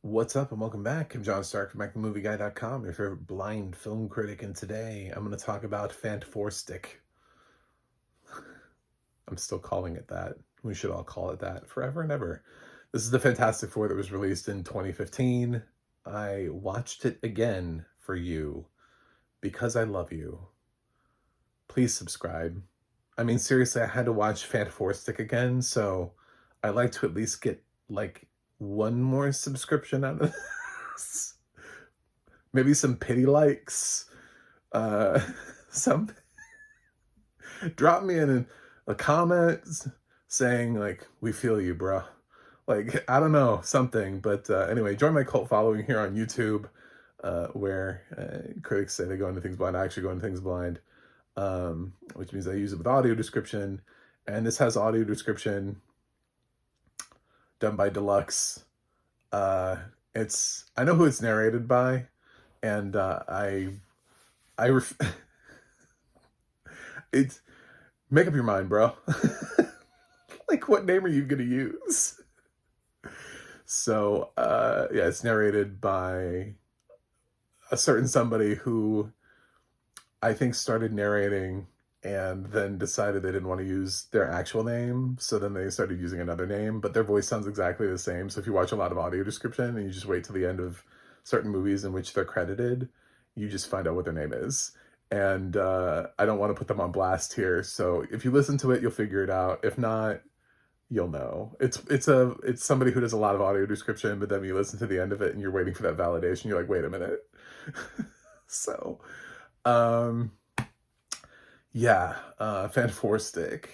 What's up and welcome back. I'm John Stark from MacTheMovieGuy.com, your favorite blind film critic, and today I'm going to talk about Fant4stic. I'm still calling it that. We should all call it that forever and ever. This is the Fantastic Four that was released in 2015. I watched it again for you because I love you. Please subscribe. I mean, seriously, I had to watch Fant4stic again, so I like to at least get like one more subscription out of this. Maybe some pity likes. Uh, some drop me in a comment saying like, we feel you, bro. Like, I don't know, something. But anyway, join my cult following here on YouTube, where critics say they go into things blind. I actually go into things blind, which means I use it with audio description. And this has audio description done by Deluxe. I know who it's narrated by, and it's make up your mind, bro. Like, what name are you gonna use? So yeah, it's narrated by a certain somebody who I think started narrating and then decided they didn't want to use their actual name. So then they started using another name, but their voice sounds exactly the same. So if you watch a lot of audio description and you just wait till the end of certain movies in which they're credited, you just find out what their name is. And I don't want to put them on blast here. So if you listen to it, you'll figure it out. If not, you'll know. It's somebody who does a lot of audio description, but then you listen to the end of it and you're waiting for that validation. You're like, wait a minute. So, yeah, Fant4stic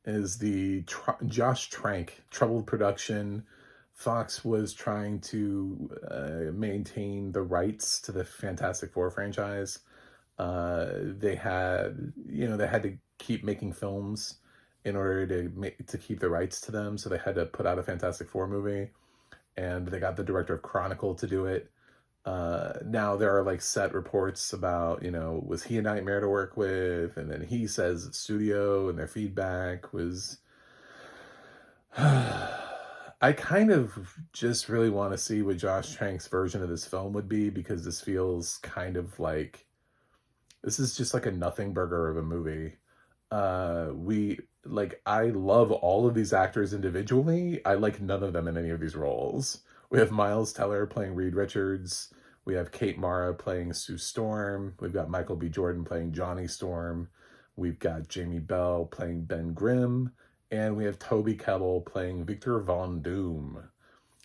is the Josh Trank troubled production. Fox was trying to maintain the rights to the Fantastic Four franchise. They had to keep making films in order to keep the rights to them, so they had to put out a Fantastic Four movie, and they got the director of Chronicle to do it. Now there are like set reports about, was he a nightmare to work with? And then he says studio, and their feedback was, I kind of just really want to see what Josh Trank's version of this film would be, because this feels kind of like, this is just like a nothing burger of a movie. I love all of these actors individually. I like none of them in any of these roles. We have Miles Teller playing Reed Richards. We have Kate Mara playing Sue Storm. We've got Michael B. Jordan playing Johnny Storm. We've got Jamie Bell playing Ben Grimm. And we have Toby Kebbell playing Victor Von Doom.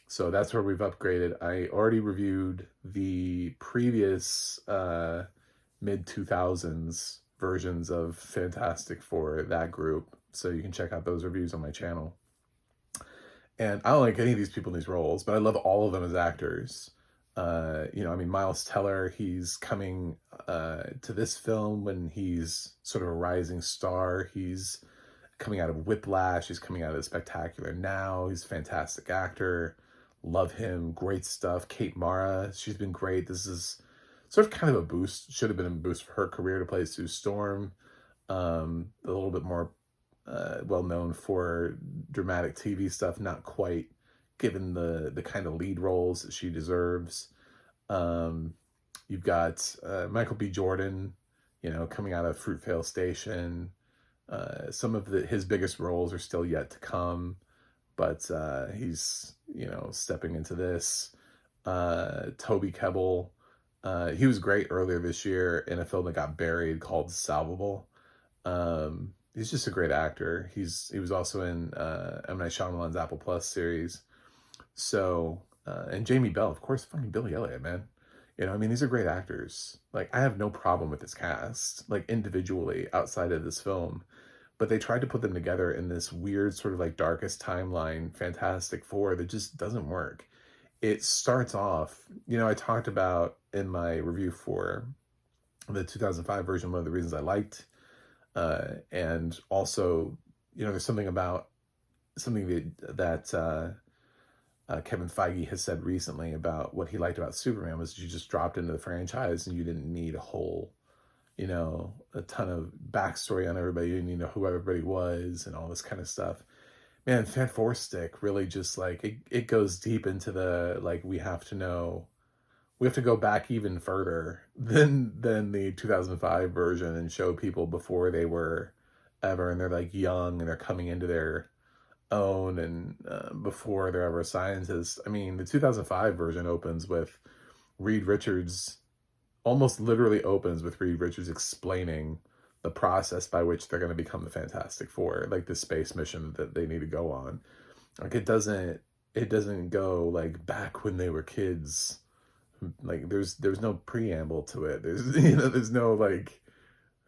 So that's where we've upgraded. I already reviewed the previous mid-2000s versions of Fantastic Four, that group. So you can check out those reviews on my channel. And I don't like any of these people in these roles, but I love all of them as actors. Miles Teller, he's coming to this film when he's sort of a rising star. He's coming out of Whiplash. He's coming out of Spectacular Now. He's a fantastic actor. Love him. Great stuff. Kate Mara, she's been great. This is sort of kind of a boost. Should have been a boost for her career to play Sue Storm. A little bit more well known for dramatic TV stuff, not quite given the kind of lead roles that she deserves. You've got Michael B. Jordan, coming out of Fruitvale Station. Some of his biggest roles are still yet to come, but he's stepping into this. Toby Kebbell, he was great earlier this year in a film that got buried called Salvable. He's just a great actor. He was also in M. Night Shyamalan's Apple Plus series. So, and Jamie Bell, of course, fucking Billy Elliot, man. These are great actors. Like, I have no problem with this cast, like, individually outside of this film. But they tried to put them together in this weird sort of like Darkest Timeline Fantastic Four that just doesn't work. It starts off, I talked about in my review for the 2005 version, one of the reasons I liked, and also, there's something that Kevin Feige has said recently about what he liked about Superman was you just dropped into the franchise and you didn't need a whole, a ton of backstory on everybody. You didn't know who everybody was and all this kind of stuff. Man, Fant4stic really just like it goes deep into the like we have to go back even further than the 2005 version and show people before they were ever, and they're like young and they're coming into their own, and before they're ever scientists. I mean, the 2005 version opens with Reed Richards, almost literally opens with Reed Richards explaining the process by which they're going to become the Fantastic Four, like the space mission that they need to go on. Like it doesn't go like back when they were kids. Like there's no preamble to it. There's there's no like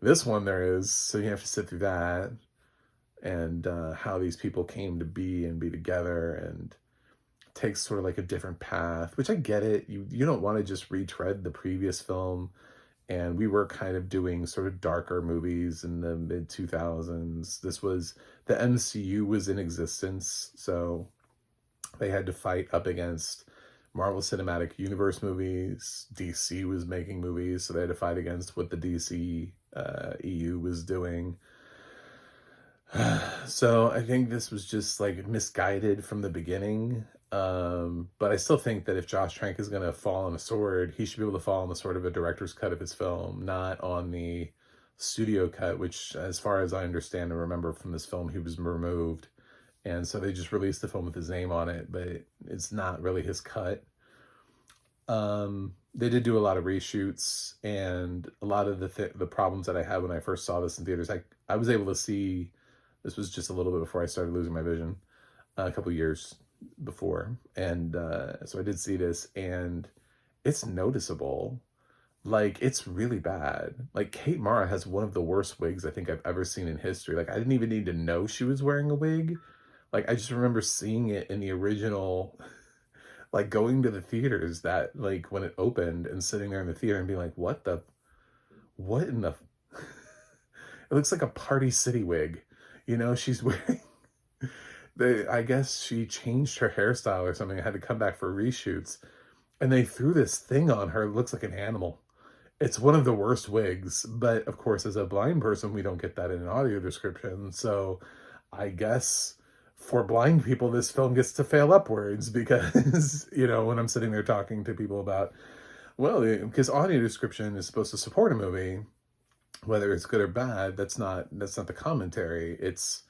this one there is. So you have to sit through that, and how these people came to be and be together, and takes sort of like a different path, which I get it. You don't want to just retread the previous film, and we were kind of doing sort of darker movies in the mid 2000s. This was the MCU was in existence, so they had to fight up against Marvel Cinematic Universe movies. DC was making movies, so they had to fight against what the DC EU was doing. So I think this was just like misguided from the beginning. But I still think that if Josh Trank is going to fall on a sword, he should be able to fall on the sword of a director's cut of his film, not on the studio cut, which, as far as I understand and remember from this film, he was removed. And so they just released the film with his name on it, but it's not really his cut. They did do a lot of reshoots, and a lot of the problems that I had when I first saw this in theaters, I was able to see. This was just a little bit before I started losing my vision, a couple years before. And so I did see this, and it's noticeable. Like, it's really bad. Like, Kate Mara has one of the worst wigs I think I've ever seen in history. Like, I didn't even need to know she was wearing a wig. Like, I just remember seeing it in the original, like, going to the theaters that, like, when it opened, and sitting there in the theater and being like, what in the, it looks like a Party City wig. She's wearing, I guess she changed her hairstyle or something. I had to come back for reshoots, and they threw this thing on her. It looks like an animal. It's one of the worst wigs, but of course, as a blind person, we don't get that in an audio description. So I guess for blind people, this film gets to fail upwards because, when I'm sitting there talking to people about, well, because audio description is supposed to support a movie, whether it's good or bad, that's not the commentary. It's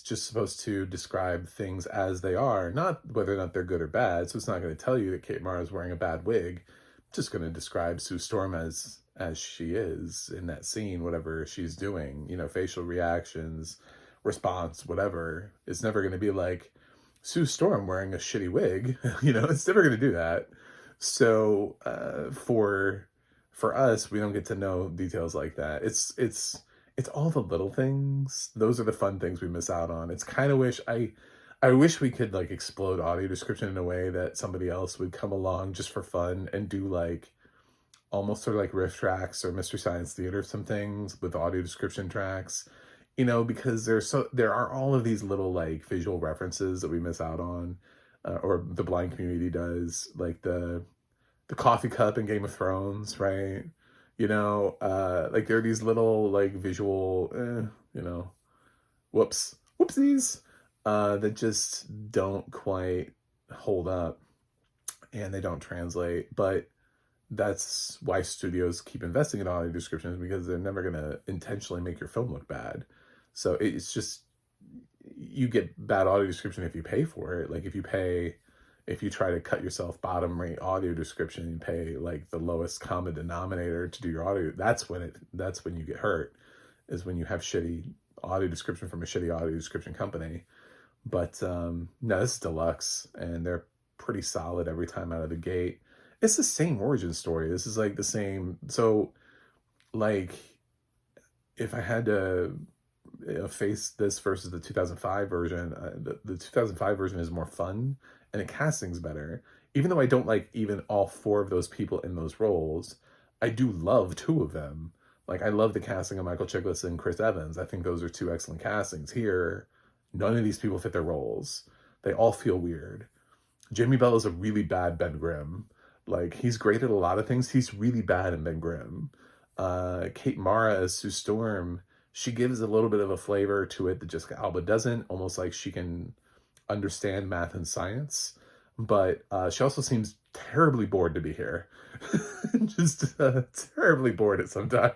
just supposed to describe things as they are, not whether or not they're good or bad. So it's not going to tell you that Kate Mara is wearing a bad wig. It's just going to describe Sue Storm as she is in that scene, whatever she's doing, facial reactions, response, whatever. It's never going to be like Sue Storm wearing a shitty wig. It's never going to do that. So for us, we don't get to know details like that. It's all the little things. Those are the fun things we miss out on. It's kind of I wish we could like explode audio description in a way that somebody else would come along just for fun and do like almost sort of like riff tracks or Mystery Science Theater, some things with audio description tracks, because there are all of these little like visual references that we miss out on, or the blind community does, like the coffee cup in Game of Thrones, right? Like there are these little like visual, whoopsies, that just don't quite hold up, and they don't translate. But that's why studios keep investing in audio descriptions, because they're never going to intentionally make your film look bad. So it's just, you get bad audio description if you pay for it. Like if you try to cut yourself bottom rate audio description and pay like the lowest common denominator to do your audio, that's when you get hurt, is when you have shitty audio description from a shitty audio description company. But no, this is Deluxe, and they're pretty solid every time out of the gate. It's the same origin story. This is like the same. So like if I had to face this versus the 2005 version, the 2005 version is more fun, and the casting's better. Even though I don't like even all four of those people in those roles, I do love two of them. Like, I love the casting of Michael Chiklis and Chris Evans. I think those are two excellent castings. Here, none of these people fit their roles. They all feel weird. Jamie Bell is a really bad Ben Grimm. Like, he's great at a lot of things. He's really bad in Ben Grimm. Kate Mara as Sue Storm she gives a little bit of a flavor to it that Jessica Alba doesn't, almost like she can understand math and science, but she also seems terribly bored to be here. Just terribly bored at sometimes.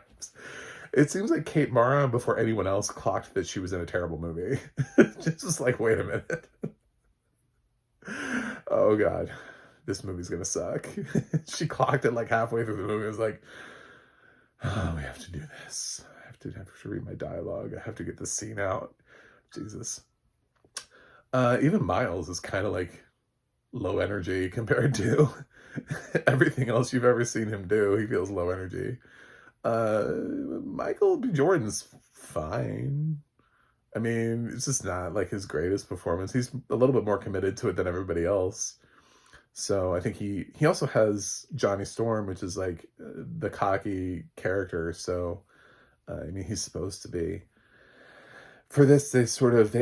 It seems like Kate Mara, before anyone else, clocked that she was in a terrible movie. Just was like, wait a minute. Oh God, this movie's gonna suck. She clocked it like halfway through the movie. It was like, oh, we have to do this. I have to read my dialogue. I have to get this scene out. Jesus. Even Miles is kind of like low energy compared to everything else you've ever seen him do. He feels low energy. Michael B. Jordan's fine. I mean, it's just not like his greatest performance. He's a little bit more committed to it than everybody else. So I think he also has Johnny Storm, which is like the cocky character. So, I mean, he's supposed to be. For this, they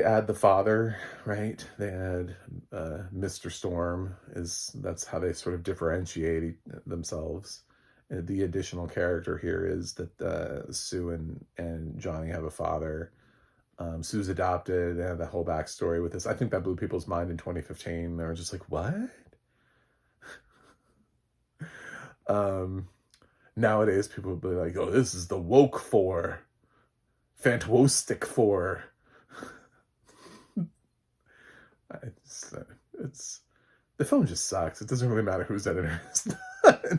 add the father, right? They add Mr. Storm. That's how they sort of differentiate themselves. And the additional character here is that Sue and Johnny have a father. Sue's adopted. They have the whole backstory with this. I think that blew people's mind in 2015. They were just like, what? Nowadays, people would be like, oh, this is the woke 4. Fant4stic 4. It's the film just sucks. It doesn't really matter who's editor.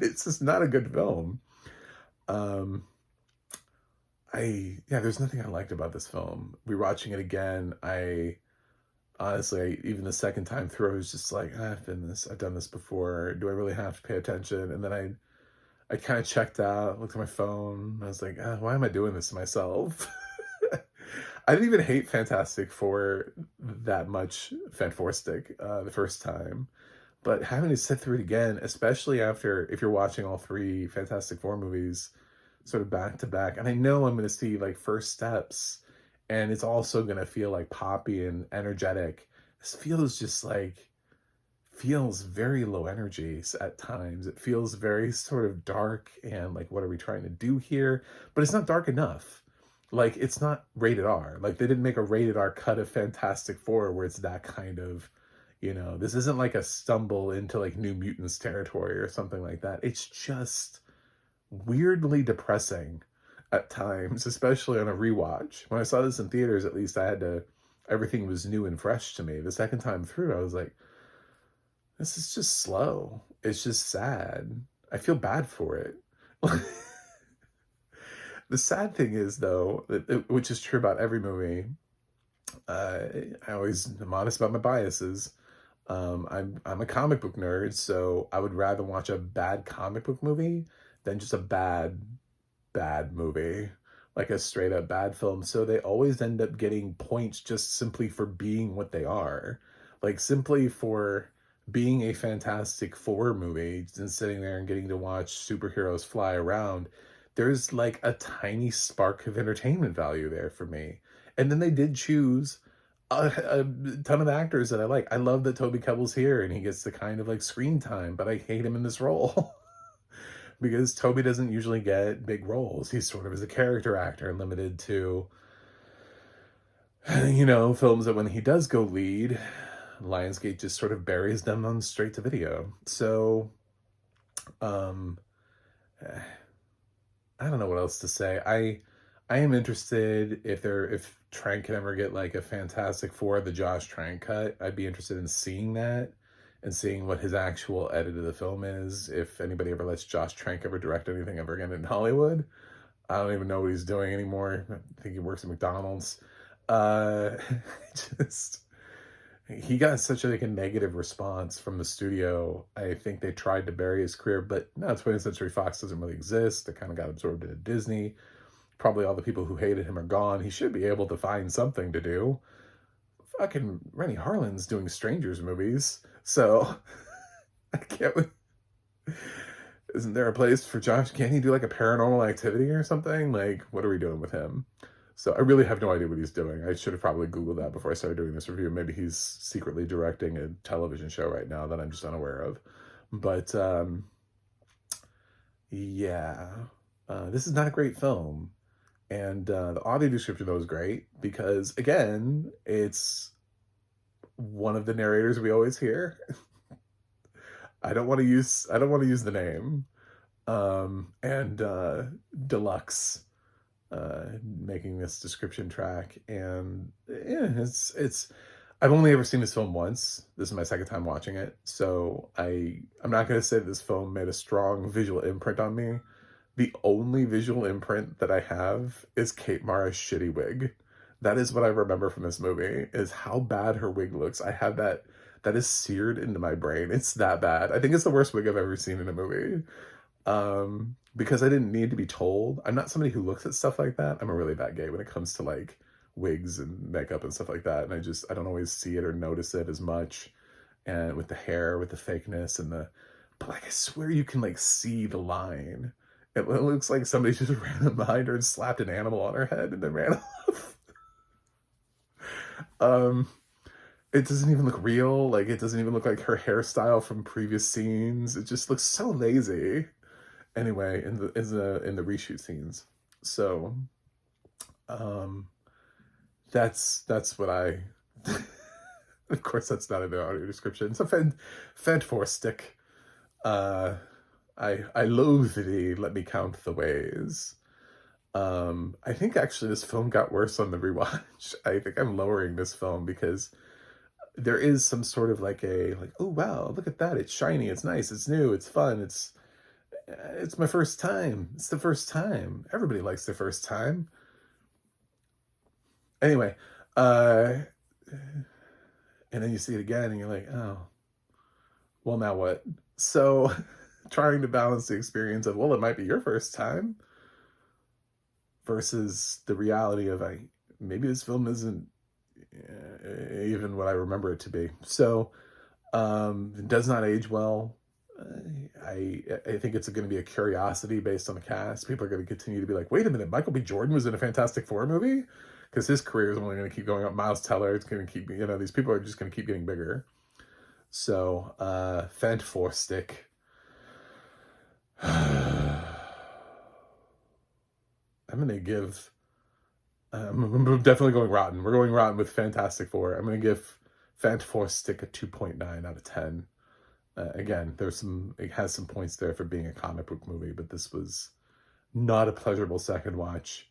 It's just not a good film. There's nothing I liked about this film. Rewatching it again, honestly, even the second time through, I was just like, I've done this before. Do I really have to pay attention? And then I kind of checked out, looked at my phone. I was like, why am I doing this to myself? I didn't even hate Fant4stic that much, Fant4stic, the first time. But having to sit through it again, especially if you're watching all 3 Fant4stic movies sort of back to back, and I know I'm going to see like first steps, and it's also going to feel like poppy and energetic. This feels very low energy at times. It feels very sort of dark and like, what are we trying to do here? But it's not dark enough. Like, it's not rated R. Like, they didn't make a rated R cut of Fant4stic where it's that kind of, this isn't like a stumble into like New Mutants territory or something like that. It's just weirdly depressing at times, especially on a rewatch. When I saw this in theaters, at least everything was new and fresh to me. The second time through, I was like, this is just slow. It's just sad. I feel bad for it. The sad thing is, though, which is true about every movie, I'm honest about my biases. I'm a comic book nerd, so I would rather watch a bad comic book movie than just a bad movie, like a straight up bad film. So they always end up getting points just simply for being what they are, like simply for being a Fantastic Four movie and sitting there and getting to watch superheroes fly around. There's like a tiny spark of entertainment value there for me. And then they did choose a ton of actors that I like. I love that Toby Kebbell's here and he gets the kind of like screen time, but I hate him in this role because Toby doesn't usually get big roles. He's sort of as a character actor limited to, films that when he does go lead, Lionsgate just sort of buries them on straight to video. So, I don't know what else to say. I am interested if Trank can ever get like a Fantastic Four, the Josh Trank cut. I'd be interested in seeing that and seeing what his actual edit of the film is. If anybody ever lets Josh Trank ever direct anything ever again in Hollywood. I don't even know what he's doing anymore. I think he works at McDonald's. He got such a negative response from the studio. I think they tried to bury his career, but now 20th Century Fox doesn't really exist. It kind of got absorbed into Disney. Probably all the people who hated him are gone. He should be able to find something to do. Fucking Rennie Harlan's doing Strangers movies. So, I can't... Isn't there a place for Josh? Can't he do like a Paranormal Activity or something? Like, what are we doing with him? So I really have no idea what he's doing. I should have probably Googled that before I started doing this review. Maybe he's secretly directing a television show right now that I'm just unaware of. But, this is not a great film. And the audio description, though, is great because, again, it's one of the narrators we always hear. I don't want to use the name. And Deluxe making this description track, and yeah, it's I've only ever seen this film once. This is my second time watching it, so I'm not going to say that this film made a strong visual imprint on me. The only visual imprint that I have is Kate Mara's shitty wig. That is what I remember from this movie, is how bad her wig looks. I have that is seared into my brain. It's that bad. I think it's the worst wig I've ever seen in a movie. Because I didn't need to be told. I'm not somebody who looks at stuff like that. I'm a really bad gay when it comes to like wigs and makeup and stuff like that. And I don't always see it or notice it as much. And with the hair, with the fakeness and but like, I swear you can like see the line. It looks like somebody just ran behind her and slapped an animal on her head and then ran off. It doesn't even look real. Like, it doesn't even look like her hairstyle from previous scenes. It just looks so lazy. Anyway, in the reshoot scenes. So, that's what I. Of course, that's not in the audio description. It's a Fant4stic. I loathe thee. Let me count the ways. I think actually this film got worse on the rewatch. I think I'm lowering this film because there is some sort of like oh wow, look at that, it's shiny, it's nice, it's new, it's fun, it's my first time. It's the first time. Everybody likes their first time. Anyway, and then you see it again and you're like, oh, well, now what? So trying to balance the experience of, well, it might be your first time versus the reality of maybe this film isn't even what I remember it to be. So it does not age well. I think it's going to be a curiosity based on the cast. People are going to continue to be like, wait a minute, Michael B. Jordan was in a Fantastic Four movie? Because his career is only going to keep going up. Miles Teller, it's going to keep, these people are just going to keep getting bigger. So, Fant4stic. I'm going to give... I'm definitely going rotten. We're going rotten with Fantastic Four. I'm going to give Fant4stic a 2.9 out of 10. Again, it has some points there for being a comic book movie, but this was not a pleasurable second watch.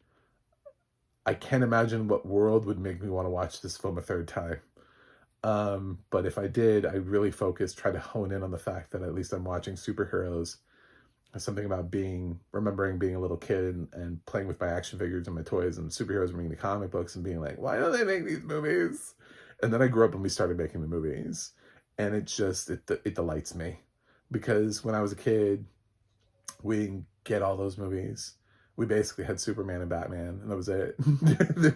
I can't imagine what world would make me want to watch this film a third time. But if I did, I'd really try to hone in on the fact that at least I'm watching superheroes. There's something about remembering being a little kid and playing with my action figures and my toys and superheroes and reading the comic books and being like, why don't they make these movies? And then I grew up and we started making the movies. And it delights me. Because when I was a kid, we didn't get all those movies. We basically had Superman and Batman, and that was it.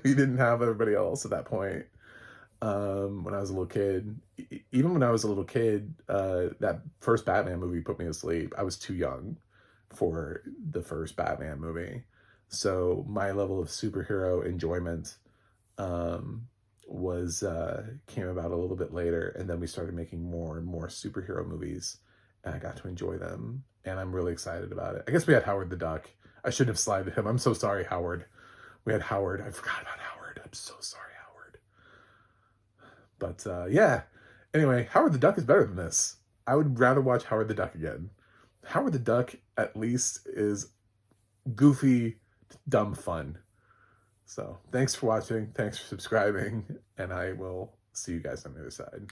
We didn't have everybody else at that point. When I was a little kid, even when I was a little kid, that first Batman movie put me to sleep. I was too young for the first Batman movie. So my level of superhero enjoyment came about a little bit later, and then we started making more and more superhero movies, and I got to enjoy them, and I'm really excited about it. I guess we had Howard the Duck. I shouldn't have slided him. I'm so sorry, Howard. We had Howard. I forgot about Howard. I'm so sorry, Howard. But yeah. Anyway, Howard the Duck is better than this. I would rather watch Howard the Duck again. Howard the Duck, at least, is goofy, dumb fun. So, thanks for watching. Thanks for subscribing. And I will see you guys on the other side.